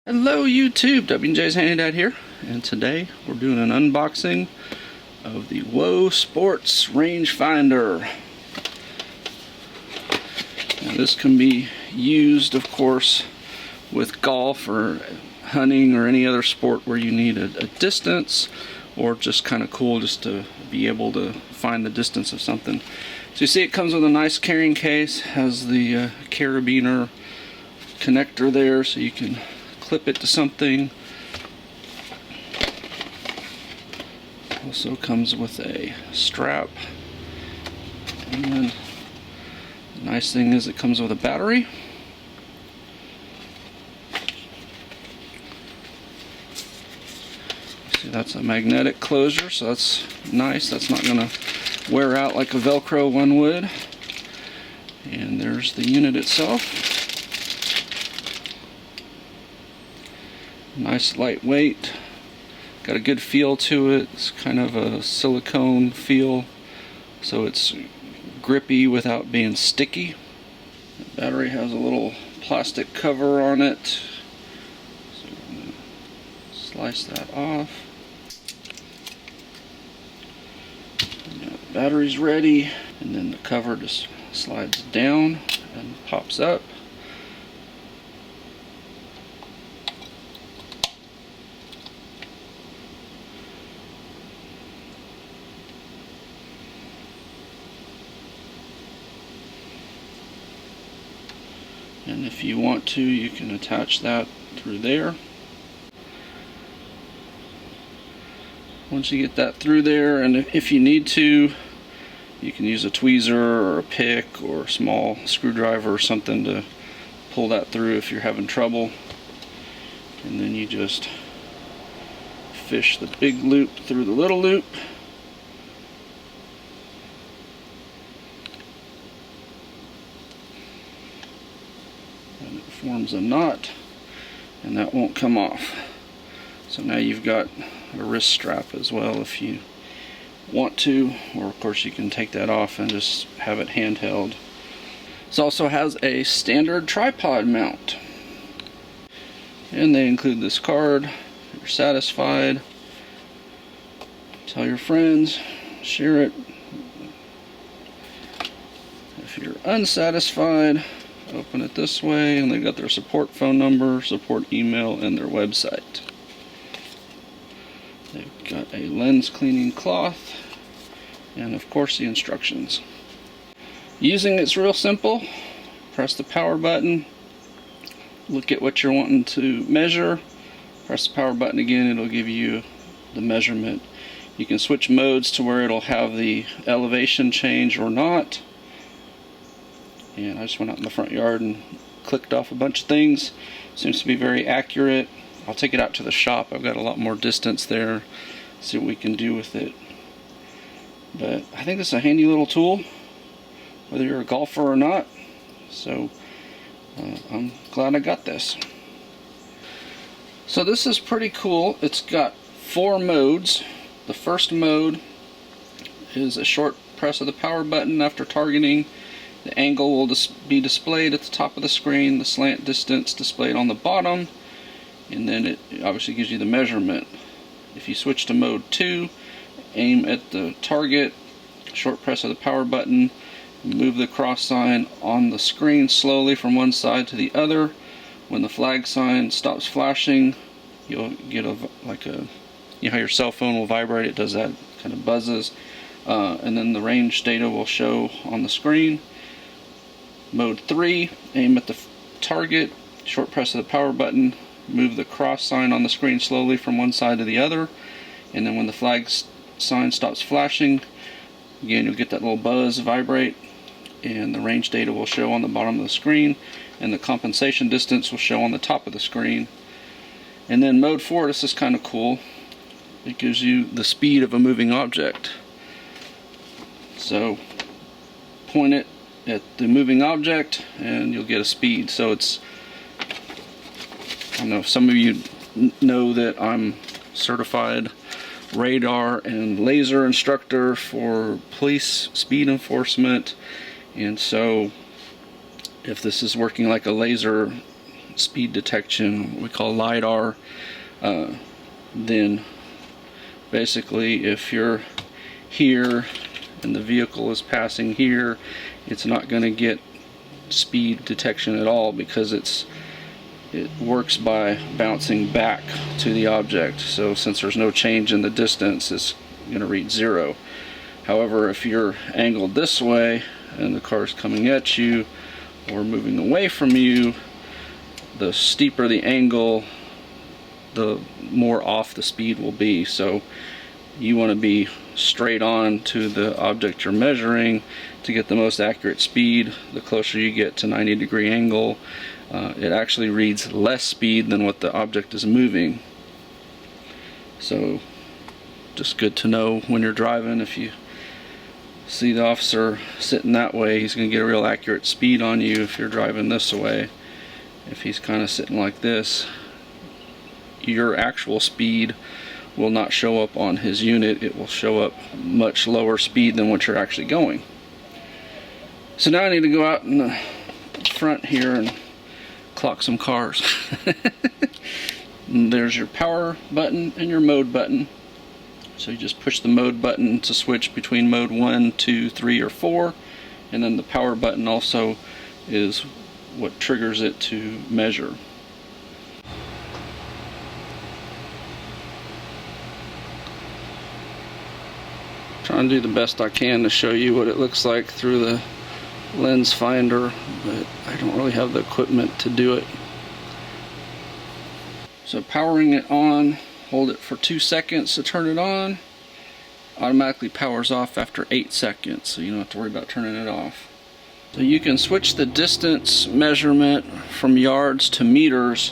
Hello YouTube, W&J's Handy Dad here, and today we're doing an unboxing of the Wosports Rangefinder. Now this can be used, of course, with golf or hunting or any other sport where you need a distance, or just kind of cool just to be able to find the distance of something. So you see it comes with a nice carrying case, has the carabiner connector there so you can clip it to something. Also comes with a strap, and the nice thing is it comes with a battery. See, that's a magnetic closure, so that's nice. That's not going to wear out like a Velcro one would. And there's the unit itself. Nice lightweight, got a good feel to it. It's kind of a silicone feel, so it's grippy without being sticky. The battery has a little plastic cover on it, so I'm going to slice that off. Now the battery's ready, and then the cover just slides down and pops up. And if you want to, you can attach that through there. Once you get that through there, and if you need to, you can use a tweezer or a pick or a small screwdriver or something to pull that through if you're having trouble. And then you just fish the big loop through the little loop. And it forms a knot, and that won't come off. So now you've got a wrist strap as well if you want to, or of course you can take that off and just have it handheld. This also has a standard tripod mount, and they include this card. If you're satisfied, tell your friends, share it. If you're unsatisfied, open it this way, and they've got their support phone number, support email, and their website. They've got a lens cleaning cloth, and of course the instructions. Using it's real simple. Press the power button, look at what you're wanting to measure, press the power button again, it'll give you the measurement. You can switch modes to where it'll have the elevation change or not. And I just went out in the front yard and clicked off a bunch of things. Seems to be very accurate. I'll take it out to the shop. I've got a lot more distance there. See what we can do with it. But I think this is a handy little tool, whether you're a golfer or not. So I'm glad I got this. So this is pretty cool. It's got 4 modes. The first mode is a short press of the power button after targeting. The angle will be displayed at the top of the screen, the slant distance displayed on the bottom, and then it obviously gives you the measurement. If you switch to mode 2, aim at the target, short press of the power button, move the cross sign on the screen slowly from one side to the other. When the flag sign stops flashing, you'll get you know how your cell phone will vibrate, it does that, kind of buzzes, and then the range data will show on the screen. Mode 3, aim at the target, short press of the power button, move the cross sign on the screen slowly from one side to the other, and then when the flag sign stops flashing, again you'll get that little buzz vibrate, and the range data will show on the bottom of the screen, and the compensation distance will show on the top of the screen. And then mode 4, this is kind of cool, it gives you the speed of a moving object. So point it at the moving object and you'll get a speed. So it's, I don't know if some of you know that I'm certified radar and laser instructor for police speed enforcement, and so if this is working like a laser speed detection, what we call LIDAR, then basically if you're here and the vehicle is passing here, it's not going to get speed detection at all, because it works by bouncing back to the object. So since there's no change in the distance, it's going to read 0. However, if you're angled this way and the car's coming at you or moving away from you, the steeper the angle, the more off the speed will be. So you want to be straight on to the object you're measuring to get the most accurate speed. The closer you get to 90-degree angle, it actually reads less speed than what the object is moving. So just good to know when you're driving. If you see the officer sitting that way, he's going to get a real accurate speed on you if you're driving this way. If he's kind of sitting like this, your actual speed will not show up on his unit. It will show up much lower speed than what you're actually going. So now I need to go out in the front here and clock some cars. And there's your power button and your mode button. So you just push the mode button to switch between mode 1, 2, 3, or 4, and then the power button also is what triggers it to measure. Trying to do the best I can to show you what it looks like through the lens finder, but I don't really have the equipment to do it. So powering it on, hold it for 2 seconds to turn it on. Automatically powers off after 8 seconds, so you don't have to worry about turning it off. So you can switch the distance measurement from yards to meters.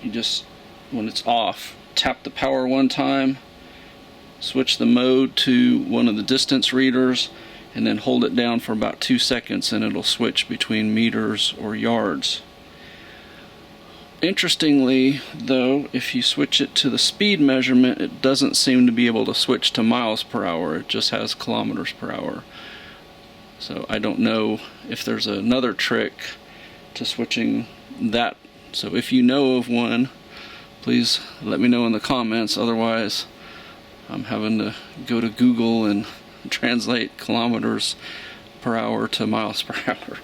You just, when it's off, tap the power one time, switch the mode to one of the distance readers, and then hold it down for about 2 seconds and it'll switch between meters or yards. Interestingly though, if you switch it to the speed measurement, it doesn't seem to be able to switch to miles per hour. It just has kilometers per hour. So I don't know if there's another trick to switching that. So if you know of one, please let me know in the comments. Otherwise, I'm having to go to Google and translate kilometers per hour to miles per hour.